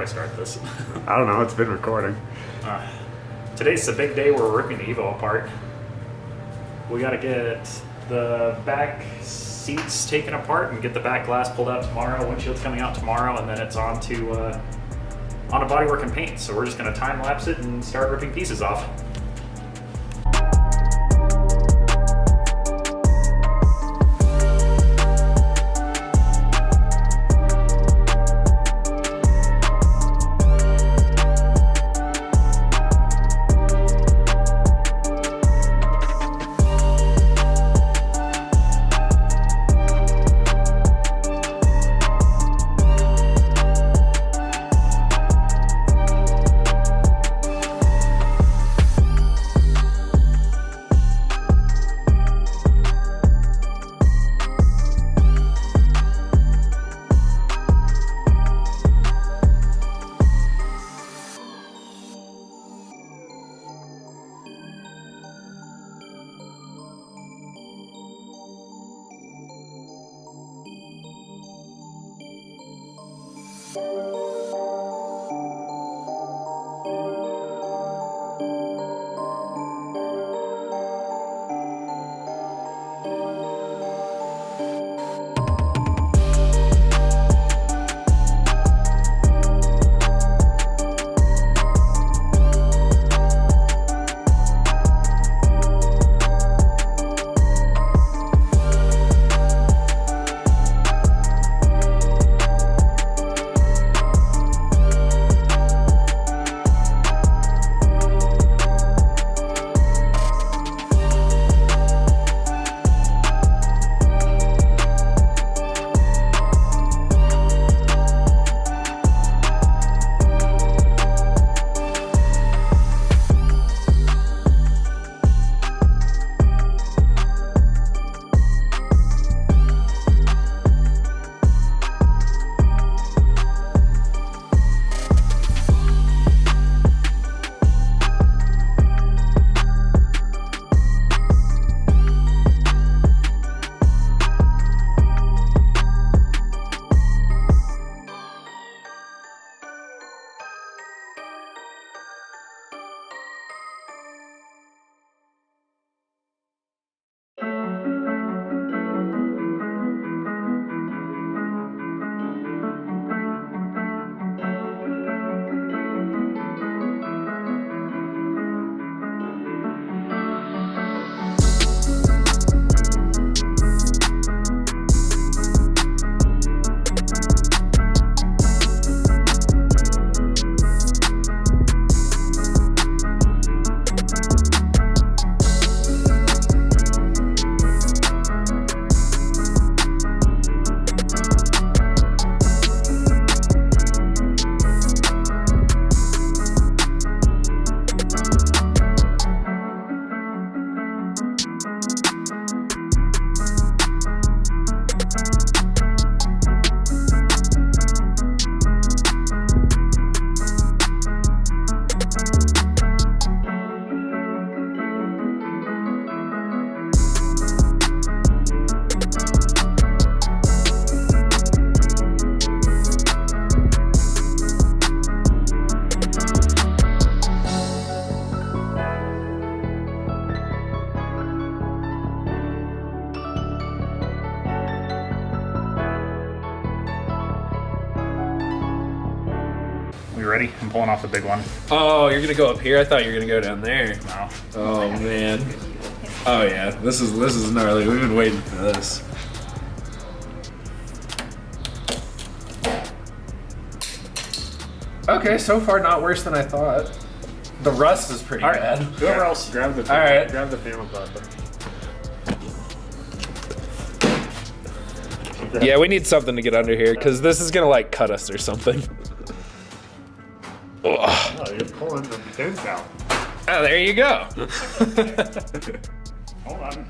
start this? I don't know, it's been recording. Today's the big day where we're ripping the Evo apart. We gotta get the back seats taken apart and get the back glass pulled out tomorrow. Windshield's coming out tomorrow, and then it's on to bodywork and paint. So we're just gonna time lapse it and start ripping pieces off. Ready? I'm pulling off the big one. Oh, you're gonna go up here? I thought you were gonna go down there. No. Oh man. Oh yeah, this is gnarly. We've been waiting for this. Okay, so far not worse than I thought. The rust is pretty bad. Whoever else, Grab the grab the panel button. Yeah, we need something to get under here because this is gonna like cut us or something. Oh, you're pulling the dents out. Oh, there you go. Hold on.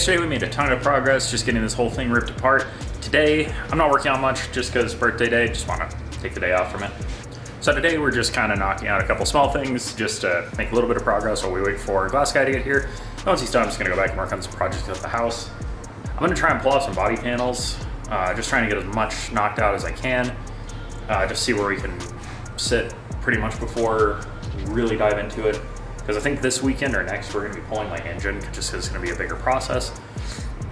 Yesterday we made a ton of progress just getting this whole thing ripped apart. Today, I'm not working on much just because birthday day, just want to take the day off from it. So today we're just kind of knocking out a couple small things just to make a little bit of progress while we wait for Glass Guy to get here. And once he's done, I'm just gonna go back and work on some projects at the house. I'm gonna try and pull off some body panels, just trying to get as much knocked out as I can, just see where we can sit pretty much before we really dive into it. Because I think this weekend or next we're gonna be pulling my engine just because it's gonna be a bigger process.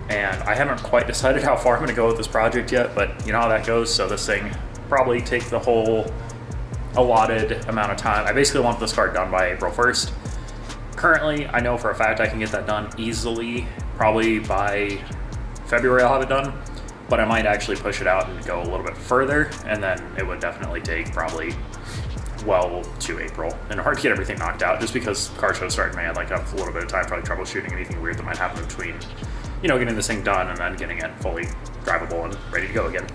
And I haven't quite decided how far I'm gonna go with this project yet, but you know how that goes. So this thing probably take the whole allotted amount of time. I basically want this car done by April 1st. Currently, I know for a fact I can get that done easily. Probably by February I'll have it done, but I might actually push it out and go a little bit further, and then it would definitely take probably well to April. And hard to get everything knocked out just because car shows start in May. I'd like to have a little bit of time probably troubleshooting anything weird that might happen between, you know, getting this thing done and then getting it fully drivable and ready to go again.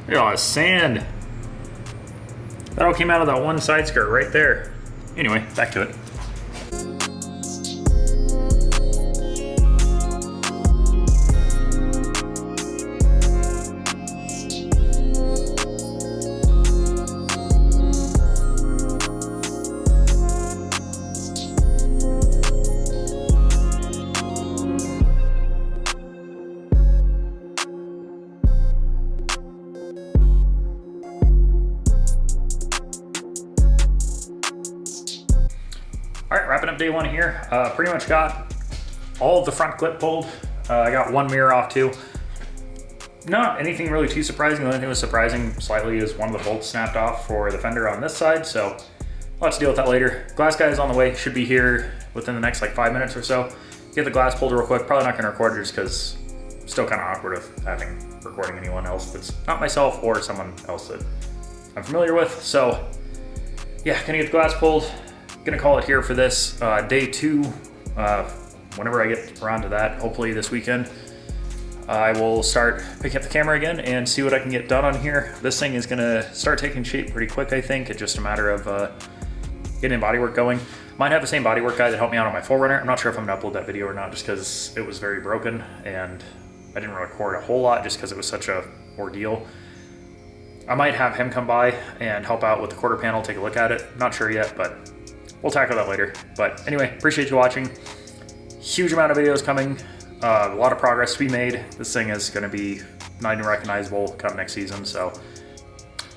Look at all that sand. That all came out of that one side skirt right there. Anyway, back to it. All right, wrapping up day one here. Pretty much got all of the front clip pulled. I got one mirror off too. Not anything really too surprising. The only thing that was surprising slightly is one of the bolts snapped off for the fender on this side, so I'll have to deal with that later. Glass Guy is on the way, should be here within the next like 5 minutes or so. Get the glass pulled real quick. Probably not gonna record it just because it's still kind of awkward of recording anyone else that's not myself or someone else that I'm familiar with. So yeah, gonna get the glass pulled. Gonna call it here for this day two. Whenever I get around to that, hopefully this weekend, I will start picking up the camera again and see what I can get done on here. This thing is gonna start taking shape pretty quick, I think. It's just a matter of getting bodywork going. Might have the same bodywork guy that helped me out on my 4Runner. I'm not sure if I'm gonna upload that video or not just because it was very broken and I didn't record a whole lot just because it was such a ordeal. I might have him come by and help out with the quarter panel, take a look at it. Not sure yet, but we'll tackle that later. But anyway, appreciate you watching. Huge amount of videos coming. A lot of progress to be made. This thing is gonna be not even recognizable come next season, so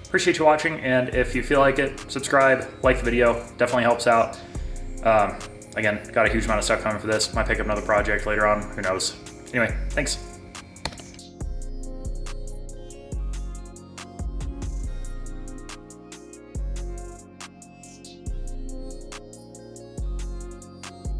appreciate you watching. And if you feel like it, subscribe, like the video, definitely helps out. Again, got a huge amount of stuff coming for this. Might pick up another project later on, who knows. Anyway, thanks.